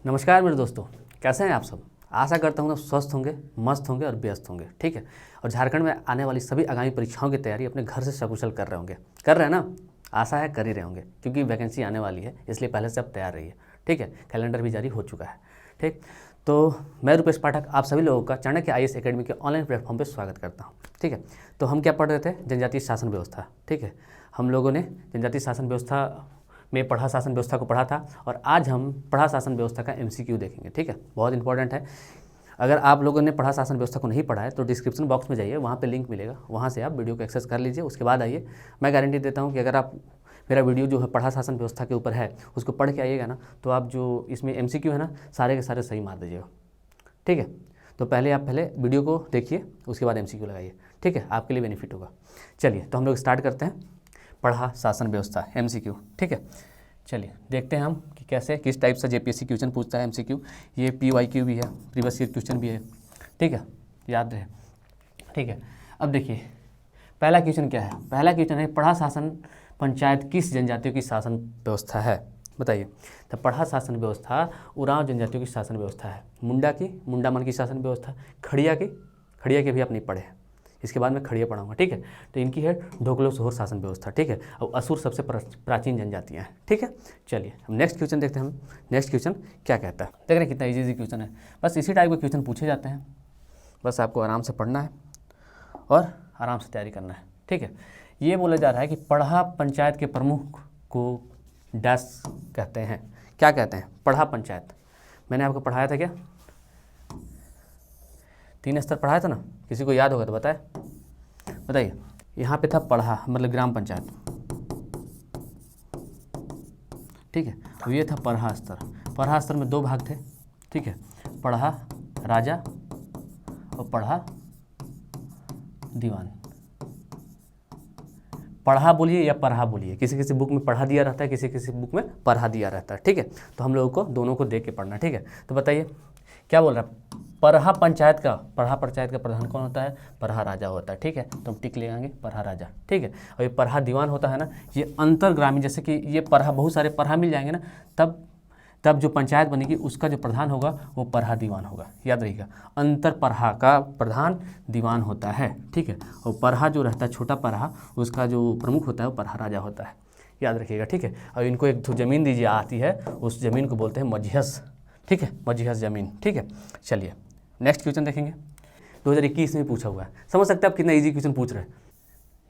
नमस्कार मेरे दोस्तों, कैसे हैं आप सब। आशा करता हूँ आप स्वस्थ होंगे, मस्त होंगे और व्यस्त होंगे। ठीक है। और झारखंड में आने वाली सभी आगामी परीक्षाओं की तैयारी अपने घर से सकुशल कर रहे होंगे। कर रहे हैं ना। आशा है कर ही रहे होंगे, क्योंकि वैकेंसी आने वाली है, इसलिए पहले से आप तैयार रहिए। ठीक है। कैलेंडर भी जारी हो चुका है। ठीक। तो मैं रुपेश पाठक आप सभी लोगों का चाणक्य IAS एकेडमी के ऑनलाइन प्लेटफॉर्म पर स्वागत करता हूँ। ठीक है। तो हम क्या पढ़ रहे थे, जनजातीय शासन व्यवस्था। ठीक है। हम लोगों ने जनजातीय शासन व्यवस्था में पढ़ा शासन व्यवस्था को पढ़ा था, और आज हम पढ़ा शासन व्यवस्था का MCQ देखेंगे। ठीक है। बहुत इंपॉर्टेंट है। अगर आप लोगों ने पढ़ा शासन व्यवस्था को नहीं पढ़ा है तो डिस्क्रिप्शन बॉक्स में जाइए, वहाँ पे लिंक मिलेगा, वहाँ से आप वीडियो को एक्सेस कर लीजिए। उसके बाद आइए। मैं गारंटी देता हूँ कि अगर आप मेरा वीडियो जो है पढ़ा शासन व्यवस्था के ऊपर है उसको पढ़ के आइएगा ना, तो आप जो इसमें MCQ है ना, सारे के सारे सही मार दीजिएगा। ठीक है। तो पहले वीडियो को देखिए, उसके बाद MCQ लगाइए। ठीक है। आपके लिए बेनिफिट होगा। चलिए तो हम लोग स्टार्ट करते हैं पढ़ा शासन व्यवस्था MCQ। ठीक है। चलिए देखते हैं हम कि कैसे किस टाइप से JPSC क्वेश्चन पूछता है MCQ। ये PYQ भी है, प्रीवियस ईयर क्वेश्चन भी है। ठीक है, याद रहे। ठीक है। अब देखिए पहला क्वेश्चन क्या है। पहला क्वेश्चन है, पढ़ा शासन पंचायत किस जनजातियों की शासन व्यवस्था है, बताइए। तो पढ़ा शासन व्यवस्था उरांव जनजातियों की शासन व्यवस्था है। मुंडा मन की शासन व्यवस्था, खड़िया की भी आप नहीं पढ़े हैं, इसके बाद मैं खड़िया पढ़ाऊंगा। ठीक है। तो इनकी है ढोकलो सोहर शासन व्यवस्था। ठीक है। और असुर सबसे प्राचीन जनजातियाँ हैं। ठीक है। चलिए हम नेक्स्ट क्वेश्चन देखते हैं। हम नेक्स्ट क्वेश्चन क्या कहता है, देख रहे हैं कितना इजी क्वेश्चन है। बस इसी टाइप के क्वेश्चन पूछे जाते हैं, बस आपको आराम से पढ़ना है और आराम से तैयारी करना है। ठीक है। ये बोला जा रहा है कि पढ़ा पंचायत के प्रमुख को डैश कहते हैं। क्या कहते हैं, पढ़ा पंचायत। मैंने आपको पढ़ाया था क्या, 3 स्तर पढ़ाया था ना, किसी को याद होगा तो बताइए। यहाँ पे था पढ़ा मतलब ग्राम पंचायत। ठीक है। तो ये था पढ़ा स्तर। पढ़ा स्तर में 2 भाग थे। ठीक है। पढ़ा राजा और पढ़ा दीवान। पढ़ा बोलिए या पढ़ा बोलिए, किसी किसी बुक में पढ़ा दिया रहता है, किसी किसी बुक में पढ़ा दिया रहता है। ठीक है। तो हम लोगों को दोनों को देख के पढ़ना। ठीक है। तो बताइए क्या बोल रहा है। पढ़ा पंचायत का प्रधान कौन होता है, पढ़ा राजा होता है। ठीक है। तो हम टिक लगाएंगे पढ़ा राजा। ठीक है। और ये पढ़ा दीवान होता है ना, ये अंतर ग्रामीण, जैसे कि ये पढ़ा बहुत सारे पढ़ा मिल जाएंगे ना, तब जो पंचायत बनेगी उसका जो प्रधान होगा वो पढ़ा दीवान होगा। याद रखिएगा, अंतर पढ़ा का प्रधान दीवान होता है। ठीक है। और पढ़ा जो रहता है, छोटा पढ़ा, उसका जो प्रमुख होता है वो पढ़ा राजा होता है। याद रखिएगा। ठीक है। और इनको एक तो ज़मीन दीजिए आती है, उस ज़मीन को बोलते हैं मजहस। ठीक है, मजहस ज़मीन। ठीक है। चलिए नेक्स्ट क्वेश्चन देखेंगे। 2021 में पूछा हुआ है, समझ सकते हैं आप कितना इजी क्वेश्चन पूछ रहे हैं।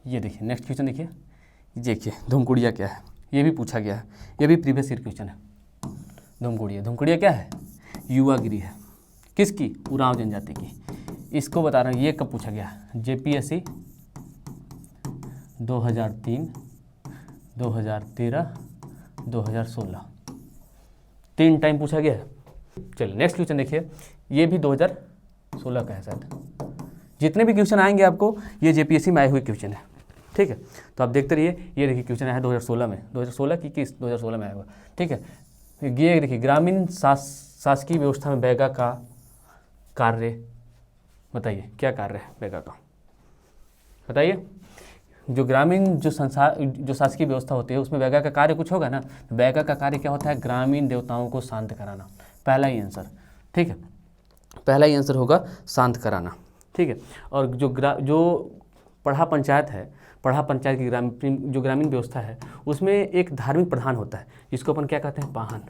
ये देखिए नेक्स्ट क्वेश्चन देखिए धूमकुड़िया क्या है, ये भी पूछा गया है, ये भी प्रीवियस ईयर क्वेश्चन है। धूमकुड़िया क्या है, युवागिरी है। किसकी, उरांव जनजाति की। इसको बता रहा हूँ, ये कब पूछा गया, JPSC 2003, 2013, 2016, 3 टाइम पूछा गया है। चलिए नेक्स्ट क्वेश्चन देखिए, ये भी 2016 का है शायद। जितने भी क्वेश्चन आएंगे आपको ये JPSC में आए हुए क्वेश्चन है। ठीक है। तो आप देखते रहिए। ये देखिए क्वेश्चन आया 2016 में, 2016 की किस 2016 में आया हुआ। ठीक है। ये देखिए ग्रामीण शासकीय व्यवस्था में बैगा का कार्य, बताइए क्या कार्य है बैगा का, बताइए। जो ग्रामीण जो शासकीय व्यवस्था होती है उसमें बैगा का कार्य कुछ होगा ना। बैगा का कार्य क्या होता है, ग्रामीण देवताओं को शांत कराना। पहला ही आंसर। ठीक है। पहला ही आंसर होगा शांत कराना। ठीक है। और जो पढ़ा पंचायत है, पढ़ा पंचायत की जो ग्रामीण व्यवस्था है उसमें एक धार्मिक प्रधान होता है, जिसको अपन क्या कहते हैं, पाहन।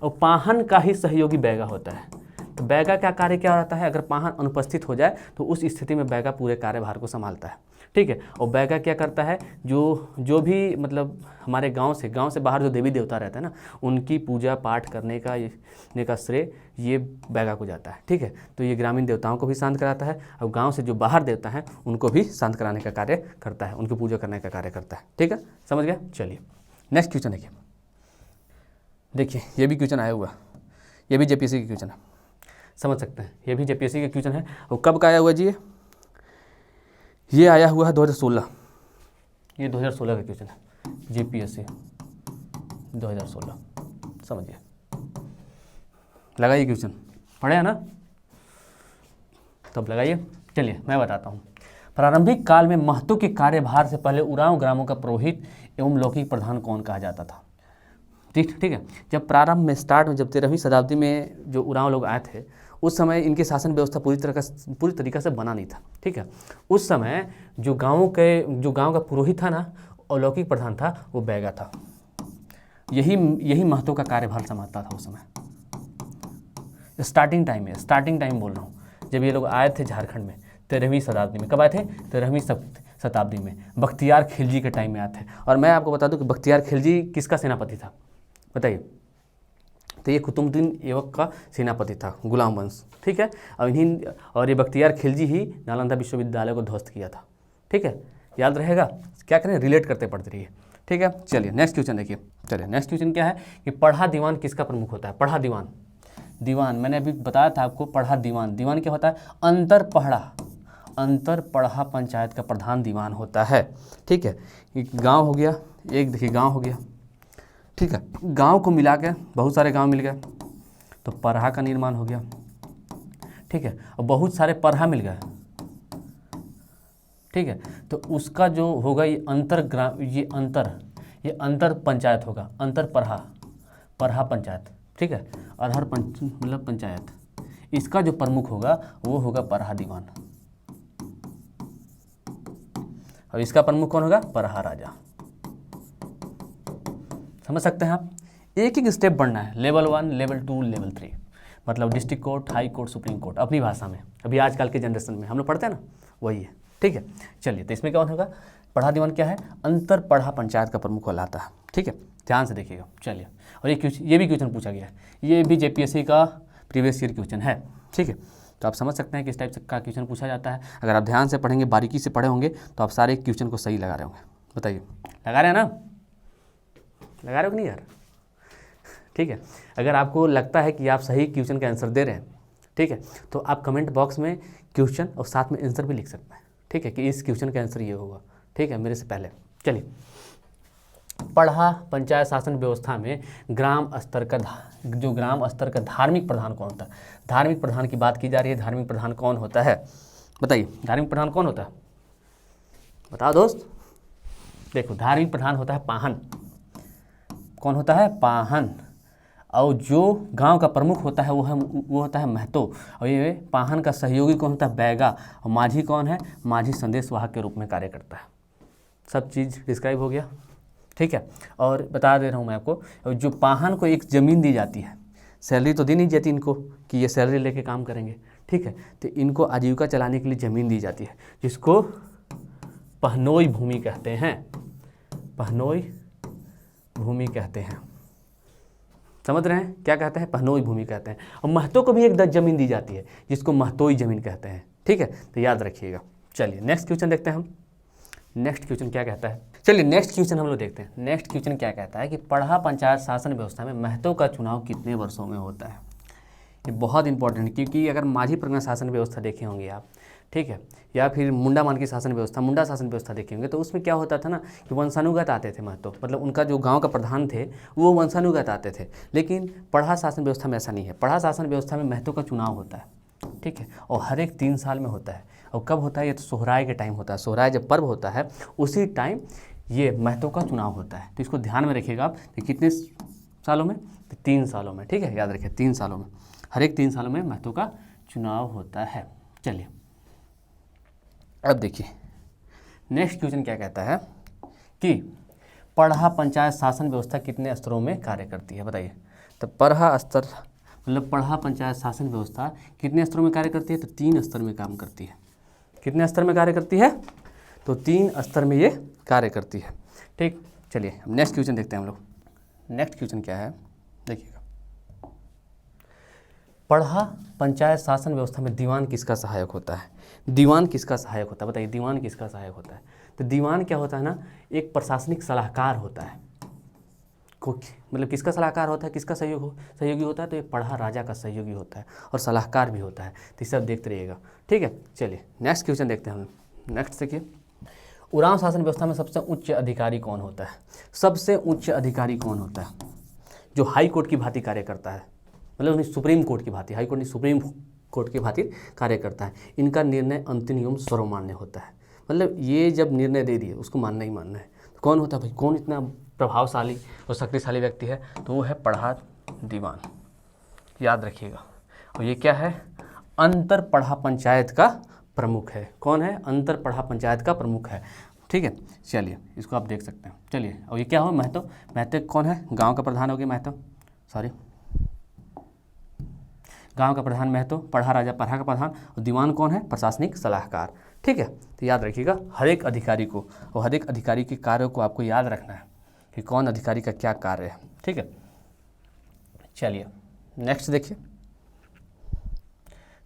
और पाहन का ही सहयोगी बैगा होता है। तो बैगा का कार्य क्या रहता है, अगर पाहन अनुपस्थित हो जाए तो उस स्थिति में बैगा पूरे कार्यभार को संभालता है। ठीक है। और बैगा क्या करता है, जो भी मतलब हमारे गांव से बाहर जो देवी देवता रहता है ना, उनकी पूजा पाठ करने का श्रेय ये बैगा को जाता है। ठीक है। तो ये ग्रामीण देवताओं को भी शांत कराता है, और गांव से जो बाहर देवता हैं उनको भी शांत कराने का कार्य करता है, उनकी पूजा करने का कार्य करता है। ठीक है, समझ गया। चलिए नेक्स्ट क्वेश्चन देखिए ये भी क्वेश्चन आया हुआ, ये भी JPSC का क्वेश्चन है, समझ सकते हैं। ये भी JPSC का क्वेश्चन है। और कब का आया हुआ जी, ये आया हुआ है 2016। ये 2016 का क्वेश्चन है, JPSC 2016। समझिए, लगाइए क्वेश्चन, पढ़े हैं ना, तब लगाइए। चलिए मैं बताता हूँ। प्रारंभिक काल में महतो के कार्यभार से पहले उरांव ग्रामों का पुरोहित एवं लौकिक प्रधान कौन कहा जाता था। ठीक है। जब प्रारंभ में स्टार्ट में जब 13वीं शताब्दी में जो उरांव लोग आए थे, उस समय इनकी शासन व्यवस्था पूरी तरीक़ा से बना नहीं था। ठीक है, उस समय जो गाँव का पुरोहित था ना, अलौकिक प्रधान था, वो बैगा था। यही महतो का कार्यभार संभालता था उस समय। स्टार्टिंग टाइम बोल रहा हूँ, जब ये लोग आए थे झारखंड में 13वीं शताब्दी में। कब आए थे? 13वीं शताब्दी में। बख्तियार खिलजी के टाइम में आए थे। और मैं आपको बता दूं कि बख्तियार खिलजी किसका सेनापति था, बताइए? तो ये कुतुबुद्दीन ऐबक का सेनापति था, गुलाम वंश। ठीक है, और ये बख्तियार खिलजी ही नालंदा विश्वविद्यालय को ध्वस्त किया था। ठीक है, याद रहेगा। क्या करें, रिलेट करते पढ़ते रहिए। ठीक है, चलिए नेक्स्ट क्वेश्चन देखिए। चलिए नेक्स्ट क्वेश्चन क्या है कि पढ़ा दीवान किसका प्रमुख होता है? पढ़ा दीवान मैंने अभी बताया था आपको। पढ़ा दीवान क्या होता है? अंतर पढ़ा पंचायत का प्रधान दीवान होता है। ठीक है, एक गांव हो गया, एक देखिए गांव हो गया। ठीक है, गांव को मिला के बहुत सारे गांव मिल गए तो पढ़ा का निर्माण हो गया। ठीक है, और बहुत सारे पढ़ा मिल गए। ठीक है, तो उसका जो होगा ये अंतर पंचायत होगा, अंतर पढ़ा पंचायत। ठीक है, अरहर मतलब पंचायत, इसका जो प्रमुख होगा वो होगा पढ़ा दीवान। और इसका प्रमुख कौन होगा? पढ़ा राजा। समझ सकते हैं आप? एक एक स्टेप बढ़ना है, लेवल 1, लेवल 2, लेवल 3, मतलब district court, high court, supreme court, अपनी भाषा में। अभी आजकल के जनरेशन में हम लोग पढ़ते हैं ना, वही है। ठीक है, चलिए, तो इसमें क्या होगा? पढ़ा दीवान क्या है? अंतर पढ़ा पंचायत का प्रमुख कहलाता है। ठीक है, ध्यान से देखिएगा। चलिए, और ये भी क्वेश्चन पूछा गया है, ये भी JPSC का प्रीवियस ईयर क्वेश्चन है। ठीक है, तो आप समझ सकते हैं कि इस टाइप का क्वेश्चन पूछा जाता है। अगर आप ध्यान से पढ़ेंगे, बारीकी से पढ़े होंगे, तो आप सारे क्वेश्चन को सही लगा रहे होंगे। बताइए, लगा रहे हैं ना? लगा रहे हो कि नहीं यार? ठीक है, अगर आपको लगता है कि आप सही क्वेश्चन का आंसर दे रहे हैं, ठीक है, तो आप कमेंट बॉक्स में क्वेश्चन और साथ में आंसर भी लिख सकते हैं। ठीक है, कि इस क्वेश्चन का आंसर ये होगा। ठीक है, मेरे से पहले। चलिए, पढ़ा पंचायत शासन व्यवस्था में ग्राम स्तर का धार्मिक प्रधान कौन होता है? धार्मिक प्रधान की बात की जा रही है। धार्मिक प्रधान कौन होता है? बताइए, धार्मिक प्रधान कौन होता है? बताओ दोस्त। देखो, धार्मिक प्रधान होता है पाहन। कौन होता है? पाहन। और जो गांव का प्रमुख होता है वो होता है महतो। और ये पाहन का सहयोगी कौन होता है? बैगा। और माझी कौन है? माझी संदेशवाहक के रूप में कार्य करता है। सब चीज़ डिस्क्राइब हो गया। ठीक है, और बता दे रहा हूँ मैं आपको, जो पाहन को एक ज़मीन दी जाती है, सैलरी तो दी नहीं जाती इनको कि ये सैलरी लेके काम करेंगे। ठीक है, तो इनको आजीविका चलाने के लिए ज़मीन दी जाती है, जिसको पहनोई भूमि कहते हैं। पहनोई भूमि कहते हैं। समझ रहे हैं क्या कहते हैं? पहनोई भूमि कहते हैं। और महतो को भी एक ज़मीन दी जाती है, जिसको महतोई ज़मीन कहते हैं। ठीक है, तो याद रखिएगा। चलिए नेक्स्ट क्वेश्चन देखते हैं हम। नेक्स्ट क्वेश्चन क्या कहता है? चलिए नेक्स्ट क्वेश्चन हम लोग देखते हैं। नेक्स्ट क्वेश्चन क्या कहता है कि पढ़ा पंचायत शासन व्यवस्था में महतो का चुनाव कितने वर्षों में होता है? ये बहुत इंपॉर्टेंट है, क्योंकि अगर माझी परगना शासन व्यवस्था देखे होंगे आप, ठीक है, या फिर मुंडा मान की शासन व्यवस्था, मुंडा शासन व्यवस्था देखे होंगे, तो उसमें क्या होता था ना कि वंशानुगत आते थे महतो, मतलब उनका जो गांव का प्रधान थे वो वंशानुगत आते थे। लेकिन पढ़ा शासन व्यवस्था में ऐसा नहीं है। पढ़ा शासन व्यवस्था में महतो का चुनाव होता है। ठीक है, और हर एक 3 साल में होता है। और कब होता है? ये तो सोहराय के टाइम होता है। सोहराय जब पर्व होता है उसी टाइम ये महतो का चुनाव होता है। तो इसको ध्यान में रखिएगा आप कि कितने सालों में? तो 3 सालों में। ठीक है, याद रखिए 3 सालों में, हर एक 3 सालों में महतो का चुनाव होता है। चलिए अब देखिए नेक्स्ट क्वेश्चन क्या कहता है कि पढ़ा पंचायत शासन व्यवस्था कितने स्तरों में कार्य करती है? बताइए। तो पढ़ा स्तर मतलब पढ़ा पंचायत शासन व्यवस्था कितने स्तरों में कार्य करती है? तो 3 स्तर में काम करती है। कितने स्तर में कार्य करती है? तो 3 स्तर में ये कार्य करती है। ठीक, चलिए अब नेक्स्ट क्वेश्चन देखते हैं हम लोग। नेक्स्ट क्वेश्चन क्या है देखिएगा। पढ़ा पंचायत शासन व्यवस्था में दीवान किसका सहायक होता है? दीवान किसका सहायक होता है? बताइए, दीवान किसका सहायक होता है? तो दीवान क्या होता है ना, एक प्रशासनिक सलाहकार होता है। मतलब किसका सलाहकार होता है, किसका सहयोगी होता है? तो ये पढ़ा राजा का सहयोगी होता है और सलाहकार भी होता है। तो ये सब देखते रहिएगा। ठीक है, चलिए नेक्स्ट क्वेश्चन देखते हैं हम। नेक्स्ट देखिए, उरांव शासन व्यवस्था में सबसे उच्च अधिकारी कौन होता है? सबसे उच्च अधिकारी कौन होता है? जो हाई कोर्ट की भांति कार्य करता है, मतलब सुप्रीम कोर्ट की भांति, हाई कोर्ट नहीं सुप्रीम कोर्ट की भांति कार्य करता है। इनका निर्णय अंतिम एवं सर्वमान्य होता है। मतलब ये जब निर्णय दे दिए उसको मानना ही मानना है। तो कौन होता है भाई? कौन इतना प्रभावशाली और शक्तिशाली व्यक्ति है तो वो है पढ़ा दीवान, याद रखिएगा। और ये क्या है, अंतर पढ़ा पंचायत का प्रमुख है। कौन है, अंतर पढ़ा पंचायत का प्रमुख है, ठीक है। चलिए इसको आप देख सकते हैं। चलिए, और ये क्या हो, महतो, महतो कौन है, गांव का प्रधान हो गया महतो, सॉरी गांव का प्रधान महतो, पढ़ा राजा पढ़ा का प्रधान, और दीवान कौन है, प्रशासनिक सलाहकार, ठीक है। तो याद रखिएगा हर एक अधिकारी को और हर एक अधिकारी के कार्यों को आपको याद रखना है कि कौन अधिकारी का क्या कार्य है, ठीक है। चलिए नेक्स्ट देखिए,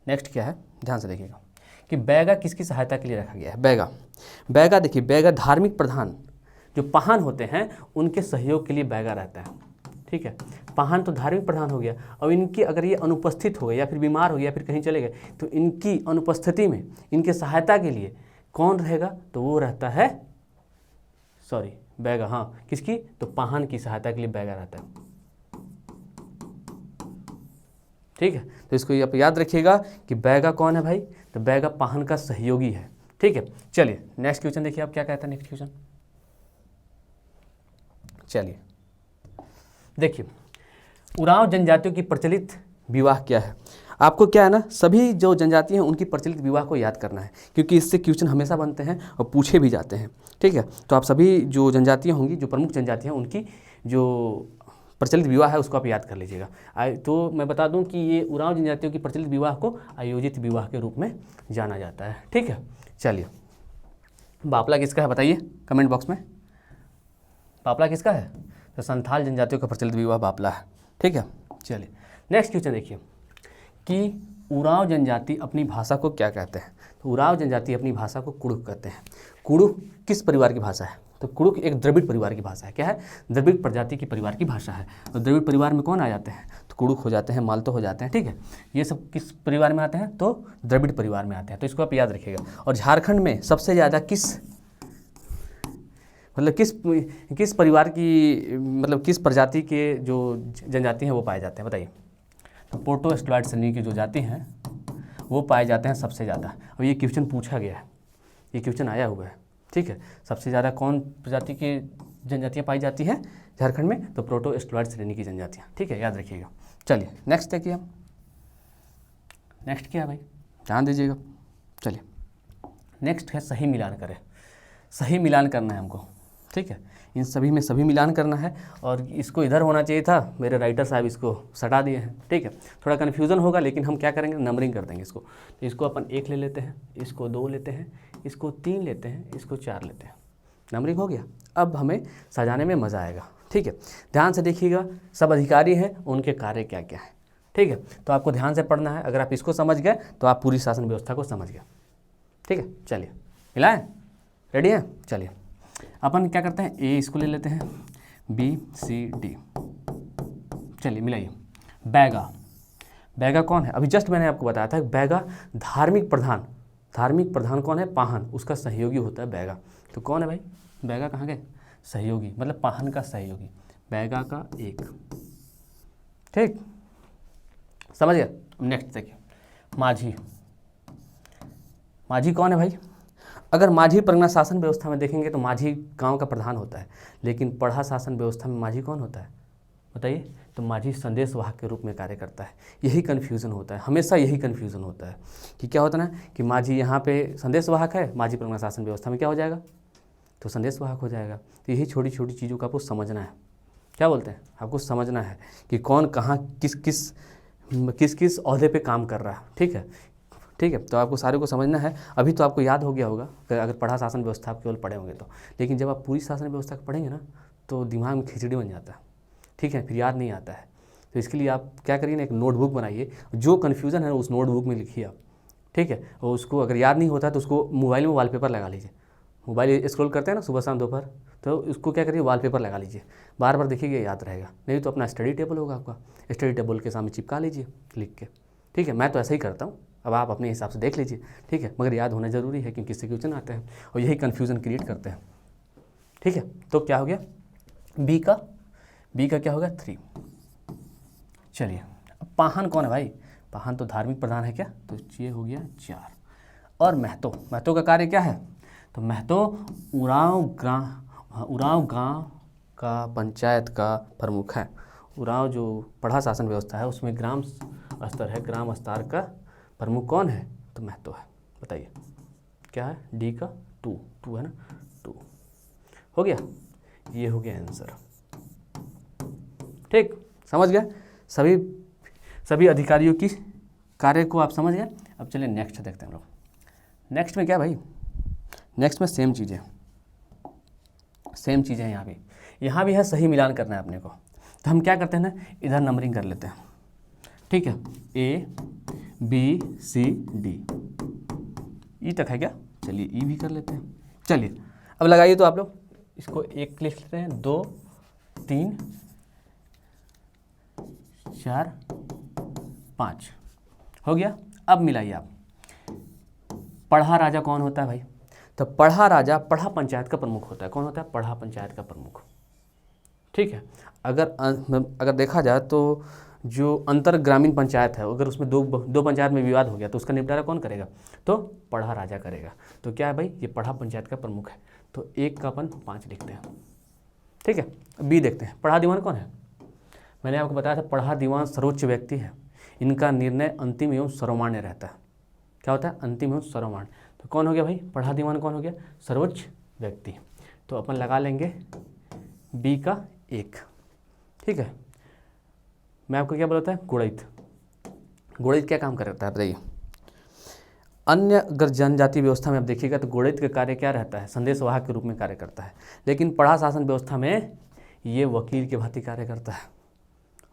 नेक्स्ट क्या है, ध्यान से देखिएगा कि बैगा किसकी सहायता के लिए रखा गया है। बैगा, बैगा देखिए, बैगा धार्मिक प्रधान जो पाहन होते हैं उनके सहयोग के लिए बैगा रहता है, ठीक है। पाहन तो धार्मिक प्रधान हो गया, और इनकी अगर ये अनुपस्थित हो गए या फिर बीमार हो गया या फिर कहीं चले गए तो इनकी अनुपस्थिति में इनके सहायता के लिए कौन रहेगा, तो वो रहता है, सॉरी बैगा, हाँ किसकी, तो पाहन की सहायता के लिए बैगा रहता है, ठीक है। तो इसको आप याद रखिएगा कि बैगा कौन है भाई, तो बैगा पाहन का सहयोगी है, ठीक है। चलिए नेक्स्ट क्वेश्चन देखिए आप क्या कहता है नेक्स्ट क्वेश्चन। चलिए देखिए, उरांव जनजातियों की प्रचलित विवाह क्या है। आपको क्या है ना, सभी जो जनजातियां हैं उनकी प्रचलित विवाह को याद करना है, क्योंकि इससे क्वेश्चन हमेशा बनते हैं और पूछे भी जाते हैं, ठीक है। तो आप सभी जो जनजातियां होंगी, जो प्रमुख जनजातियां, उनकी जो प्रचलित विवाह है उसको आप याद कर लीजिएगा। तो मैं बता दूं कि ये उरांव जनजातियों की प्रचलित विवाह को आयोजित विवाह के रूप में जाना जाता है, ठीक है। चलिए, बापला किसका है बताइए कमेंट बॉक्स में, बापला किसका है, तो संथाल जनजातियों का प्रचलित विवाह बापला है, ठीक है। चलिए नेक्स्ट क्वेश्चन देखिए कि उरांव जनजाति अपनी भाषा को क्या कहते हैं। तो उरांव जनजाति अपनी भाषा को कुड़ुक कहते हैं। कुड़ुक किस परिवार की भाषा है, तो कुड़ुक एक द्रविड़ परिवार की भाषा है। क्या है, द्रविड़ प्रजाति की परिवार की भाषा है। तो द्रविड़ परिवार में कौन आ जाते हैं, तो कुड़ुक हो जाते हैं, मालतो हो जाते हैं, ठीक है। ये सब किस परिवार में आते हैं, तो द्रविड़ परिवार में आते हैं, तो इसको आप याद रखिएगा। और झारखंड में सबसे ज़्यादा किस परिवार की, मतलब किस प्रजाति के जो जनजाति हैं वो पाए जाते हैं बताइए। तो पोर्टोस्ट्लाइड श्रेणी की जो जाति हैं वो पाए जाते हैं सबसे ज़्यादा। और ये क्वेश्चन पूछा गया है, ये क्वेश्चन आया हुआ है, ठीक है। सबसे ज़्यादा कौन प्रजाति की जनजातियाँ पाई जाती हैं झारखंड में, तो प्रोटोस्ट्लाइड श्रेणी की जनजातियाँ, ठीक है, याद रखिएगा। चलिए नेक्स्ट देखिए हम, नेक्स्ट क्या है भाई, ध्यान दीजिएगा। चलिए नेक्स्ट है सही मिलान करें। सही मिलान करना है हमको, ठीक है। इन सभी में सभी मिलान करना है, और इसको इधर होना चाहिए था, मेरे राइटर साहब इसको सटा दिए हैं, ठीक है। थोड़ा कन्फ्यूज़न होगा, लेकिन हम क्या करेंगे, नंबरिंग कर देंगे इसको। तो इसको अपन 1 ले लेते हैं, इसको 2 लेते हैं, इसको 3 लेते हैं, इसको 4 लेते हैं, नंबरिंग हो गया। अब हमें सजाने में मज़ा आएगा, ठीक है। ध्यान से देखिएगा, सब अधिकारी हैं, उनके कार्य क्या क्या है, ठीक है। तो आपको ध्यान से पढ़ना है, अगर आप इसको समझ गए तो आप पूरी शासन व्यवस्था को समझ गए, ठीक है। चलिए मिलाएं, रेडी है। चलिए अपन क्या करते हैं, ए इसको ले लेते हैं, बी सी डी, चलिए मिलाइए। बैगा, बैगा कौन है, अभी जस्ट मैंने आपको बताया था, बैगा धार्मिक प्रधान, धार्मिक प्रधान कौन है, पाहन, उसका सहयोगी होता है बैगा। तो कौन है भाई, बैगा कहाँ गए, सहयोगी, मतलब पाहन का सहयोगी, बैगा का 1, ठीक, समझ गया। नेक्स्ट देखिए, माझी, माझी कौन है भाई। अगर माझी परगना शासन व्यवस्था में देखेंगे तो माझी गांव का प्रधान होता है, लेकिन पढ़ा शासन व्यवस्था में माझी कौन होता है बताइए, तो माझी संदेश वाहक के रूप में कार्य करता है। यही कन्फ्यूज़न होता है, हमेशा यही कन्फ्यूज़न होता है कि क्या होता है ना, कि माझी यहाँ पे संदेश वाहक है, माझी परगना शासन व्यवस्था में क्या हो जाएगा, तो संदेश वाहक हो जाएगा। तो यही छोटी छोटी चीज़ों को आपको समझना है, क्या बोलते हैं, आपको समझना है कि कौन कहाँ किस किस ओहदे पे काम कर रहा है, ठीक है, ठीक है। तो आपको सारे को समझना है। अभी तो आपको याद हो गया होगा अगर पढ़ा शासन व्यवस्था आप केवल पढ़े होंगे तो, लेकिन जब आप पूरी शासन व्यवस्था को पढ़ेंगे ना तो दिमाग में खिचड़ी बन जाता है, ठीक है, फिर याद नहीं आता है। तो इसके लिए आप क्या करिए ना, एक नोटबुक बनाइए, जो कन्फ्यूज़न है उस नोटबुक में लिखिए आप, ठीक है। और उसको अगर याद नहीं होता तो उसको मोबाइल में वॉलपेपर लगा लीजिए। मोबाइल स्क्रॉल करते हैं ना सुबह शाम दोपहर, तो उसको क्या करिए, वॉलपेपर लगा लीजिए, बार बार देखिएगा, याद रहेगा। नहीं तो अपना स्टडी टेबल होगा आपका, स्टडी टेबल के सामने चिपका लीजिए लिख के, ठीक है। मैं तो ऐसा ही करता हूँ, अब आप अपने हिसाब से देख लीजिए, ठीक है। मगर याद होना ज़रूरी है क्योंकि इससे क्वेश्चन आते हैं और यही कन्फ्यूज़न क्रिएट करते हैं, ठीक है। तो क्या हो गया, बी का क्या होगा 3। चलिए अब पाहन कौन है भाई, पाहन तो धार्मिक प्रधान है क्या, तो ये हो गया 4। और महतो का कार्य क्या है, तो महतो उरांव गांव का पंचायत का प्रमुख है। उरांव जो पढ़ा शासन व्यवस्था है उसमें ग्राम स्तर है, ग्राम स्तर का प्रमुख कौन है? तो महतो है। बताइए क्या है? डी का टू है ना, 2 हो गया। ये हो गया आंसर। ठीक, समझ गए सभी अधिकारियों की कार्य को आप समझ गए। अब चलिए नेक्स्ट देखते हैं हम लोग। नेक्स्ट में क्या भाई? नेक्स्ट में सेम चीज़ें यहाँ भी है, सही मिलान करना है अपने को। तो हम क्या करते हैं ना, इधर नंबरिंग कर लेते हैं। ठीक है, A B C D, ई तक है क्या? चलिए ई भी कर लेते हैं। चलिए अब लगाइए तो आप लोग इसको 1 लिख लेते हैं, 2 3 4 5 हो गया। अब मिलाइए आप। पढ़ा राजा कौन होता है भाई? तो पढ़ा राजा पढ़ा पंचायत का प्रमुख होता है। कौन होता है? पढ़ा पंचायत का प्रमुख। ठीक है, अगर देखा जाए तो जो अंतर ग्रामीण पंचायत है, अगर उसमें दो पंचायत में विवाद हो गया तो उसका निपटारा कौन करेगा? तो पढ़ा राजा करेगा। तो क्या है भाई? ये पढ़ा पंचायत का प्रमुख है। तो 1 का अपन 5 लिखते हैं। ठीक है, बी देखते हैं। पढ़ा दीवान कौन है? मैंने आपको बताया था पढ़ा दीवान सर्वोच्च व्यक्ति है। इनका निर्णय अंतिम एवं सर्वमान्य रहता है। क्या होता है? अंतिम एवं सर्वमान्य। तो कौन हो गया भाई? पढ़ा दीवान कौन हो गया? सर्वोच्च व्यक्ति। तो अपन लगा लेंगे बी का 1। ठीक है, मैं आपको क्या बोलता है? गुणित क्या काम करता है बताइए? अन्य अगर जनजाति व्यवस्था में आप देखिएगा तो गुणित का कार्य क्या रहता है? संदेशवाहक के रूप में कार्य करता है। लेकिन पढ़ा शासन व्यवस्था में ये वकील के भांति कार्य करता है।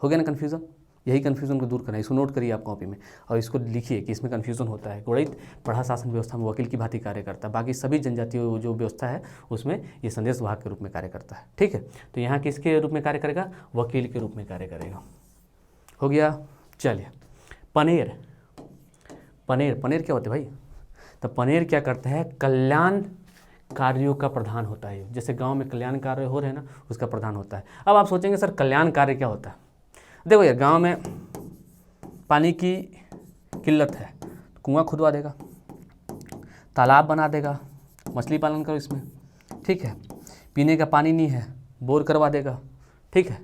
हो गया ना कन्फ्यूज़न? यही कन्फ्यूज़न को दूर करना है। इसको नोट करिए आप कॉपी में और इसको लिखिए कि इसमें कन्फ्यूज़न होता है। गुणित पढ़ा शासन व्यवस्था में वकील की भांति कार्य करता है। बाकी सभी जनजातीय जो व्यवस्था है उसमें ये संदेशवाहक के रूप में कार्य करता है। ठीक है, तो यहाँ किसके रूप में कार्य करेगा? वकील के रूप में कार्य करेगा। हो गया। चलिए पनेर क्या होते हैं भाई? तो पनेर क्या करता है? कल्याण कार्यों का प्रधान होता है। जैसे गांव में कल्याण कार्य हो रहे हैं ना, उसका प्रधान होता है। अब आप सोचेंगे सर कल्याण कार्य क्या होता है? देखो यार, गांव में पानी की किल्लत है, कुआं खुदवा देगा, तालाब बना देगा, मछली पालन करो इसमें। ठीक है, पीने का पानी नहीं है, बोर करवा देगा। ठीक है,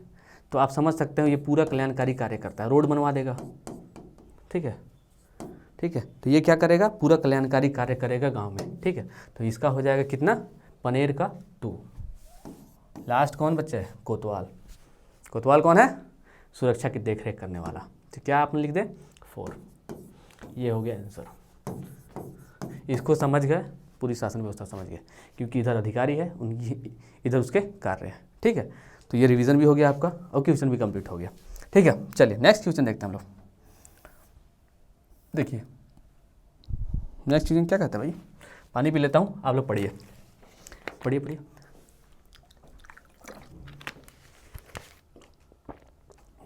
तो आप समझ सकते हो ये पूरा कल्याणकारी कार्य करता है। रोड बनवा देगा। ठीक है, तो ये क्या करेगा? पूरा कल्याणकारी कार्य करेगा गांव में। ठीक है, तो इसका हो जाएगा कितना? पनेर का 2। लास्ट कौन बच्चा है? कोतवाल कौन है? सुरक्षा की देखरेख करने वाला। तो क्या आपने लिख दे? 4। ये हो गया आंसर। इसको समझ गए, पूरी शासन व्यवस्था समझ गए, क्योंकि इधर अधिकारी है, उनकी इधर उसके कार्य है। ठीक है, तो ये रिवीजन भी हो गया आपका और क्वेश्चन भी कंप्लीट हो गया। ठीक है, चलिए नेक्स्ट क्वेश्चन देखते हैं हम लोग। देखिए नेक्स्ट क्वेश्चन क्या कहता है भाई? पानी पी लेता हूँ, आप लोग पढ़िए।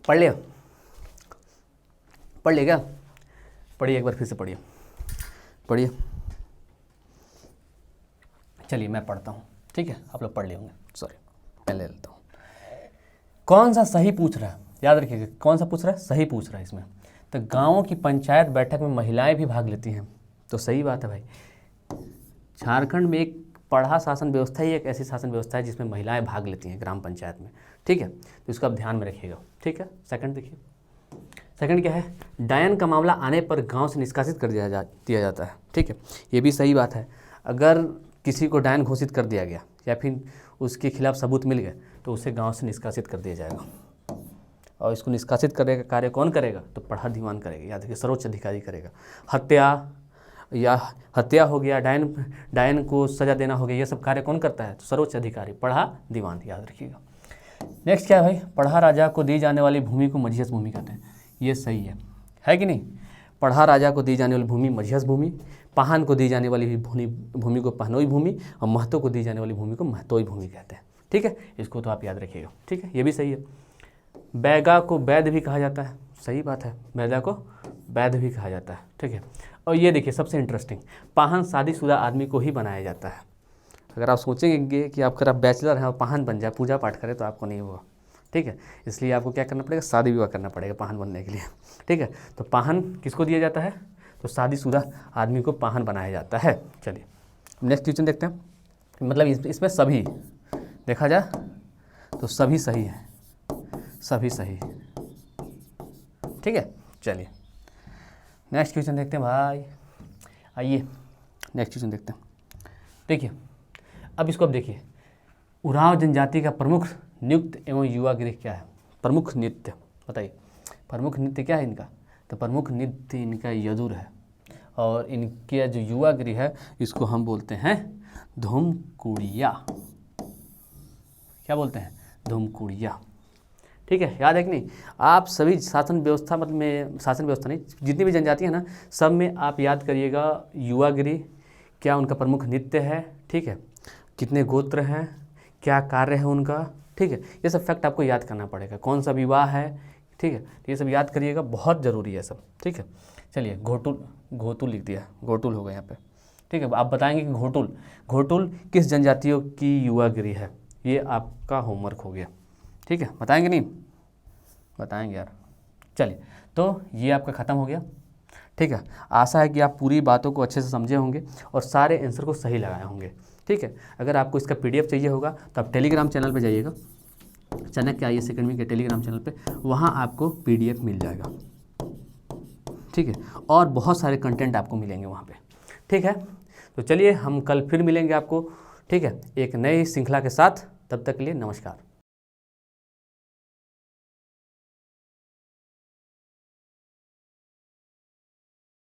पढ़ लिया क्या? पढ़िए एक बार फिर से पढ़िए। चलिए मैं पढ़ता हूँ। ठीक है, आप लोग पढ़ लिए होंगे। सॉरी, मैं ले लेता हूँ। कौन सा सही पूछ रहा है? याद रखिएगा, कौन सा पूछ रहा है? सही पूछ रहा है इसमें। तो गाँवों की पंचायत बैठक में महिलाएं भी भाग लेती हैं। तो सही बात है भाई। झारखंड में एक पढ़ा शासन व्यवस्था ही एक ऐसी शासन व्यवस्था है जिसमें महिलाएं भाग लेती हैं ग्राम पंचायत में। ठीक है, तो इसको आप ध्यान में रखिएगा। ठीक है, सेकंड देखिए। सेकंड क्या है? डायन का मामला आने पर गांव से निष्कासित कर दिया जाता है। ठीक है, ये भी सही बात है। अगर किसी को डायन घोषित कर दिया गया या फिर उसके खिलाफ सबूत मिल गए तो उसे गांव से निष्कासित कर दिया जाएगा। और इसको निष्कासित करने का कार्य कौन करेगा? तो पढ़ा दीवान करेगा। याद रखिए, सर्वोच्च अधिकारी करेगा। हत्या हो गया, डायन को सजा देना हो गया, ये सब कार्य कौन करता है? तो सर्वोच्च अधिकारी, पढ़ा दीवान। याद रखिएगा। नेक्स्ट क्या है भाई? पढ़ा राजा को दी जाने वाली भूमि को मझियस भूमि कहते हैं। ये सही है कि नहीं? पढ़ा राजा को दी जाने वाली भूमि मझियस भूमि, पाहन को दी जाने वाली भूमि को पहनोई भूमि और महतो को दी जाने वाली भूमि को महतोई भूमि कहते हैं। ठीक है, इसको तो आप याद रखिएगा। ठीक है, ये भी सही है। बैगा को वैध भी कहा जाता है। सही बात है, बैगा को वैध भी कहा जाता है। ठीक है, और ये देखिए सबसे इंटरेस्टिंग, पाहन शादीशुदा आदमी को ही बनाया जाता है। अगर आप सोचेंगे कि आप बैचलर हैं और पाहन बन जाए, पूजा पाठ करें, तो आपको नहीं होगा। ठीक है, इसलिए आपको क्या करना पड़ेगा? शादी विवाह करना पड़ेगा पाहन बनने के लिए। ठीक है, तो पाहन किसको दिया जाता है? तो शादीशुदा आदमी को पाहन बनाया जाता है। चलिए नेक्स्ट क्वेश्चन देखते हैं। मतलब इसमें सभी देखा जाए तो सभी सही हैं, सभी सही। ठीक है, चलिए नेक्स्ट क्वेश्चन देखते हैं भाई। आइए नेक्स्ट क्वेश्चन देखते हैं। देखिए अब इसको अब देखिए, उरांव जनजाति का प्रमुख नृत्य एवं युवा गृह क्या है? प्रमुख नृत्य बताइए, प्रमुख नृत्य क्या है इनका? तो प्रमुख नृत्य इनका यदुर है, और इनके जो युवा गृह है इसको हम बोलते हैं धूमकुड़िया। क्या बोलते हैं? धूमकुड़िया। ठीक है, याद है कि नहीं? आप सभी शासन व्यवस्था मतलब में, शासन व्यवस्था नहीं, जितनी भी जनजाति है ना, सब में आप याद करिएगा युवा गृह क्या उनका प्रमुख नृत्य है, ठीक है, कितने गोत्र हैं, क्या कार्य है उनका, ठीक है, ये सब फैक्ट आपको याद करना पड़ेगा, कौन सा विवाह है, ठीक है, ये सब याद करिएगा, बहुत ज़रूरी है सब। ठीक है, चलिए घोटुल, घोटुल लिख दिया, घोटुल होगा यहाँ पे। ठीक है, आप बताएंगे कि घोटुल, घोटुल किस जनजातियों की युवा गृह है, ये आपका होमवर्क हो गया। ठीक है, बताएंगे नहीं? बताएंगे यार। चलिए, तो ये आपका ख़त्म हो गया। ठीक है, आशा है कि आप पूरी बातों को अच्छे से समझे होंगे और सारे आंसर को सही लगाए होंगे। ठीक है, अगर आपको इसका PDF चाहिए होगा तो आप टेलीग्राम चैनल पे जाइएगा, चाणक्य IAS अकेडमी के टेलीग्राम चैनल पे, वहाँ आपको PDF मिल जाएगा। ठीक है, और बहुत सारे कंटेंट आपको मिलेंगे वहाँ पे। ठीक है, तो चलिए हम कल फिर मिलेंगे आपको। ठीक है, एक नई श्रृंखला के साथ, तब तक के लिए नमस्कार।